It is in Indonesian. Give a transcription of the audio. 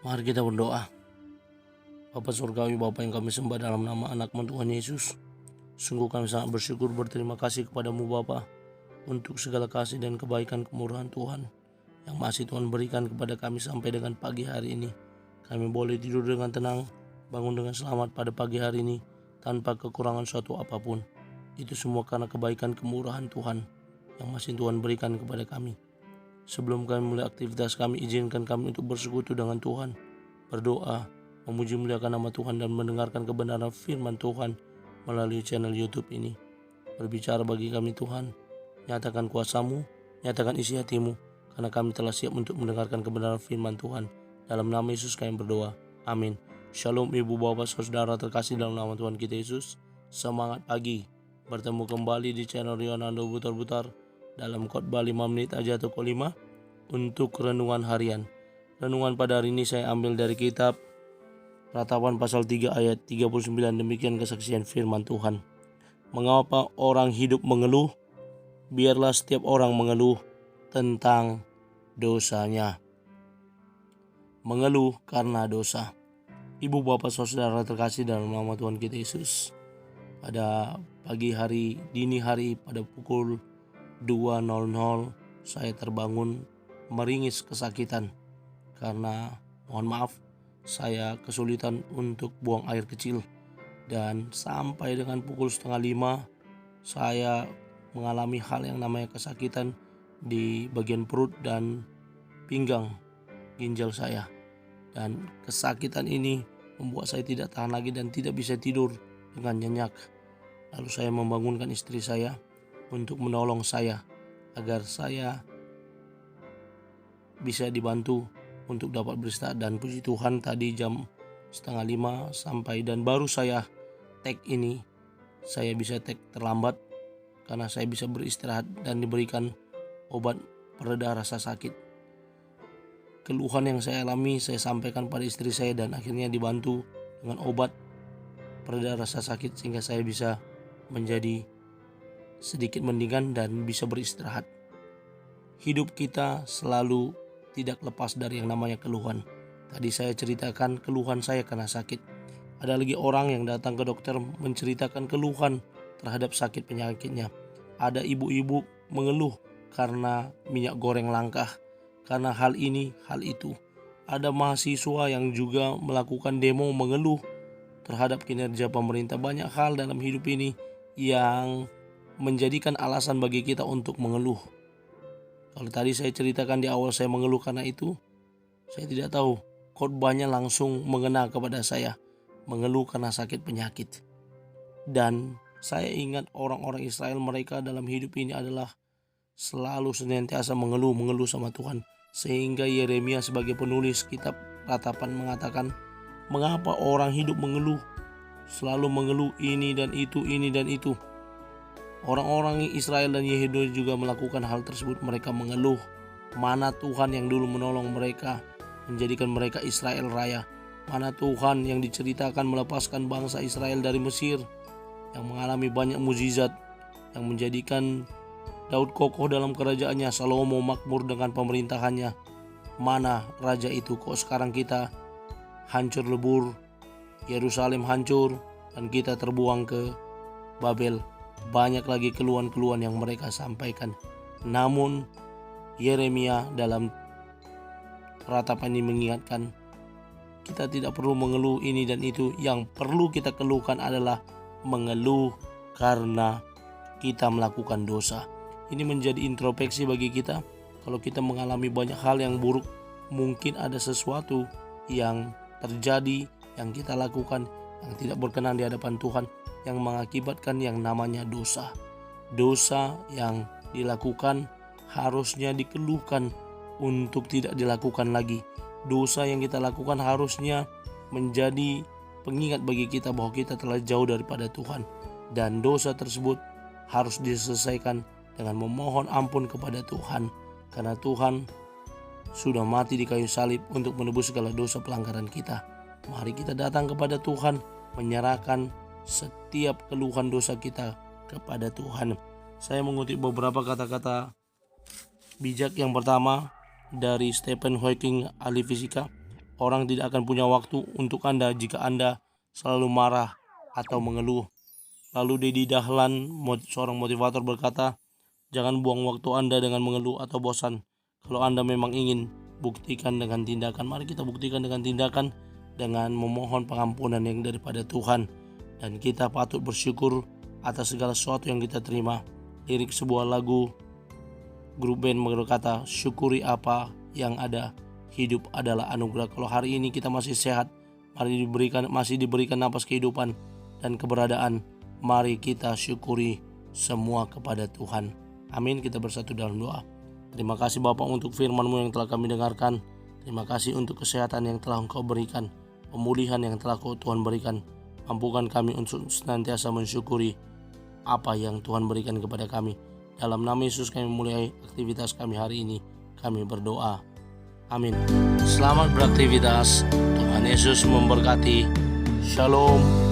Mari kita berdoa. Bapa Surgawi, Bapa yang kami sembah dalam nama anak-Mu Tuhan Yesus, sungguh kami sangat bersyukur berterima kasih kepadamu Bapa untuk segala kasih dan kebaikan kemurahan Tuhan yang masih Tuhan berikan kepada kami sampai dengan pagi hari ini. Kami boleh tidur dengan tenang, bangun dengan selamat pada pagi hari ini tanpa kekurangan suatu apapun. Itu semua karena kebaikan kemurahan Tuhan yang masih Tuhan berikan kepada kami. Sebelum kami mulai aktivitas kami, izinkan kami untuk bersekutu dengan Tuhan, berdoa, memuji muliakan nama Tuhan dan mendengarkan kebenaran firman Tuhan melalui channel YouTube ini. Berbicara bagi kami Tuhan, nyatakan kuasa-Mu, nyatakan isi hati-Mu, karena kami telah siap untuk mendengarkan kebenaran firman Tuhan. Dalam nama Yesus kami berdoa, amin. Shalom ibu bapak saudara terkasih dalam nama Tuhan kita Yesus. Semangat pagi, bertemu kembali di channel Rionando Butar-Butar dalam khotbah 5 menit aja atau 5 untuk renungan harian. Renungan pada hari ini saya ambil dari kitab Ratapan pasal 3 ayat 39, demikian kesaksian firman Tuhan. Mengapa orang hidup mengeluh? Biarlah setiap orang mengeluh tentang dosanya. Mengeluh karena dosa. Ibu bapak saudara terkasih dalam nama Tuhan kita Yesus. Pada pagi hari, dini hari pada pukul 2.00 saya terbangun meringis kesakitan karena mohon maaf saya kesulitan untuk buang air kecil, dan sampai dengan pukul 4:30 saya mengalami hal yang namanya kesakitan di bagian perut dan pinggang ginjal saya, dan kesakitan ini membuat saya tidak tahan lagi dan tidak bisa tidur dengan nyenyak. Lalu saya membangunkan istri saya untuk menolong saya agar saya bisa dibantu untuk dapat beristirahat, dan puji Tuhan tadi jam 4:30 sampai, dan baru saya tag ini, saya bisa tag terlambat karena saya bisa beristirahat dan diberikan obat pereda rasa sakit. Keluhan yang saya alami saya sampaikan pada istri saya dan akhirnya dibantu dengan obat pereda rasa sakit sehingga saya bisa menjadi sedikit mendingan dan bisa beristirahat. Hidup kita selalu tidak lepas dari yang namanya keluhan. Tadi saya ceritakan keluhan saya karena sakit. Ada lagi orang yang datang ke dokter menceritakan keluhan terhadap sakit penyakitnya. Ada ibu-ibu mengeluh karena minyak goreng langka, karena hal ini, hal itu. Ada mahasiswa yang juga melakukan demo mengeluh terhadap kinerja pemerintah. Banyak hal dalam hidup ini yang menjadikan alasan bagi kita untuk mengeluh. Kalau tadi saya ceritakan di awal saya mengeluh karena itu, saya tidak tahu khotbahnya langsung mengena kepada saya, mengeluh karena sakit penyakit. Dan saya ingat orang-orang Israel, mereka dalam hidup ini adalah selalu senantiasa mengeluh sama Tuhan. Sehingga Yeremia sebagai penulis kitab Ratapan mengatakan, mengapa orang hidup mengeluh, selalu mengeluh ini dan itu, ini dan itu. Orang-orang Israel dan Yehuda juga melakukan hal tersebut. Mereka mengeluh, mana Tuhan yang dulu menolong mereka, menjadikan mereka Israel Raya. Mana Tuhan yang diceritakan melepaskan bangsa Israel dari Mesir, yang mengalami banyak mukjizat, yang menjadikan Daud kokoh dalam kerajaannya, Salomo makmur dengan pemerintahannya. Mana raja itu? Kok sekarang kita hancur lebur, Yerusalem hancur, dan kita terbuang ke Babel. Banyak lagi keluhan-keluhan yang mereka sampaikan. Namun Yeremia dalam Ratapan ini mengingatkan, kita tidak perlu mengeluh ini dan itu. Yang perlu kita keluhkan adalah mengeluh karena kita melakukan dosa. Ini menjadi introspeksi bagi kita. Kalau kita mengalami banyak hal yang buruk, mungkin ada sesuatu yang terjadi, yang kita lakukan, yang tidak berkenan di hadapan Tuhan, yang mengakibatkan yang namanya dosa. Dosa yang dilakukan harusnya dikeluhkan untuk tidak dilakukan lagi. Dosa yang kita lakukan harusnya menjadi pengingat bagi kita bahwa kita telah jauh daripada Tuhan. Dan dosa tersebut harus diselesaikan dengan memohon ampun kepada Tuhan. Karena Tuhan sudah mati di kayu salib untuk menebus segala dosa pelanggaran kita. Mari kita datang kepada Tuhan, menyerahkan setiap keluhan dosa kita kepada Tuhan. Saya mengutip beberapa kata-kata bijak. Yang pertama dari Stephen Hawking, ahli fisika. Orang tidak akan punya waktu untuk Anda jika Anda selalu marah atau mengeluh. Lalu Dedi Dahlan, seorang motivator, berkata, jangan buang waktu Anda dengan mengeluh atau bosan. Kalau Anda memang ingin, buktikan dengan tindakan. Mari kita buktikan dengan tindakan, dengan memohon pengampunan yang daripada Tuhan. Dan kita patut bersyukur atas segala sesuatu yang kita terima. Lirik sebuah lagu grup band berkata, syukuri apa yang ada. Hidup adalah anugerah. Kalau hari ini kita masih sehat, masih diberikan napas kehidupan dan keberadaan, mari kita syukuri semua kepada Tuhan. Amin. Kita bersatu dalam doa. Terima kasih Bapa untuk firman-Mu yang telah kami dengarkan. Terima kasih untuk kesehatan yang telah Engkau berikan, pemulihan yang telah Tuhan berikan. Mampukan kami untuk senantiasa mensyukuri apa yang Tuhan berikan kepada kami. Dalam nama Yesus kami mulai aktivitas kami hari ini. Kami berdoa. Amin. Selamat beraktivitas. Tuhan Yesus memberkati. Shalom.